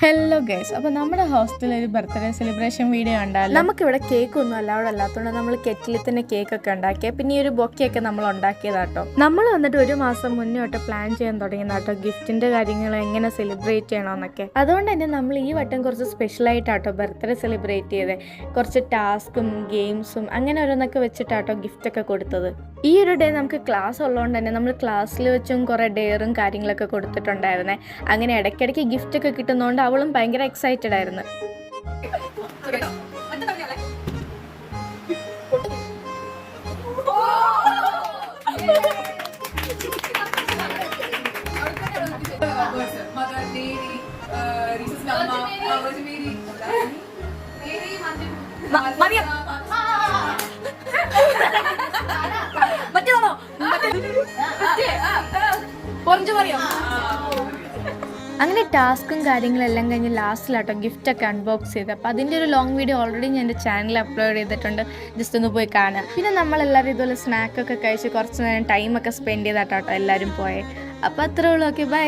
Hello guys, അപ്പോൾ നമ്മുടെ ഹോസ്റ്റലിൽ ഒരു ബർത്ത്ഡേ സെലിബ്രേഷൻ വീഡിയോ ഉണ്ടായിരുന്നു. നമുക്കിവിടെ കേക്കൊന്നും അലൗഡ് അല്ലാത്തതുകൊണ്ട് നമ്മൾ കെറ്റിൽ തന്നെ കേക്കൊക്കെ ഉണ്ടാക്കിയത്. പിന്നെ ഈ ഒരു ബൊക്കെയൊക്കെ നമ്മൾ ഉണ്ടാക്കിയതാട്ടോ. നമ്മൾ വന്നിട്ട് ഒരു മാസം മുന്നേ തൊട്ട് പ്ലാൻ ചെയ്യാൻ തുടങ്ങിയതാട്ടോ, ഗിഫ്റ്റിൻ്റെ കാര്യങ്ങൾ എങ്ങനെ സെലിബ്രേറ്റ് ചെയ്യണമെന്നൊക്കെ. അതുകൊണ്ട് തന്നെ നമ്മൾ ഈ വട്ടം കുറച്ച് സ്പെഷ്യലായിട്ടാട്ടോ ബർത്ത്ഡേ സെലിബ്രേറ്റ് ചെയ്തത്. കുറച്ച് ടാസ്കും ഗെയിംസും അങ്ങനെ ഓരോന്നൊക്കെ വെച്ചിട്ടാട്ടോ ഗിഫ്റ്റൊക്കെ കൊടുത്തത്. ഈ ഒരു ഡേ നമുക്ക് ക്ലാസ് ഉള്ളതുകൊണ്ട് തന്നെ നമ്മൾ ക്ലാസ്സിൽ വെച്ചും കുറേ ഡെയറും കാര്യങ്ങളൊക്കെ കൊടുത്തിട്ടുണ്ടായിരുന്നേ. അങ്ങനെ ഇടയ്ക്കിടയ്ക്ക് ഗിഫ്റ്റൊക്കെ കിട്ടുന്നതുകൊണ്ട് അവളും ഭയങ്കര എക്സൈറ്റഡ് ആയിരുന്നു. അങ്ങനെ ടാസ്കും കാര്യങ്ങളെല്ലാം കഴിഞ്ഞ് ലാസ്റ്റിലാട്ടോ ഗിഫ്റ്റൊക്കെ അൺബോക്സ് ചെയ്ത്. അപ്പോൾ അതിൻ്റെ ഒരു ലോങ് വീഡിയോ ഓൾറെഡി ഞാൻ എൻ്റെ ചാനലിൽ അപ്ലോഡ് ചെയ്തിട്ടുണ്ട്, ജസ്റ്റ് ഒന്ന് പോയി കാണുക. പിന്നെ നമ്മളെല്ലാവരും ഇതുപോലെ സ്നാക്കൊക്കെ കഴിച്ച് കുറച്ച് നേരം ടൈമൊക്കെ സ്പെൻഡ് ചെയ്തിട്ടാട്ടോ എല്ലാവരും പോയത്. അപ്പോൾ അത്രേ ഉള്ളൂ. Okay, by.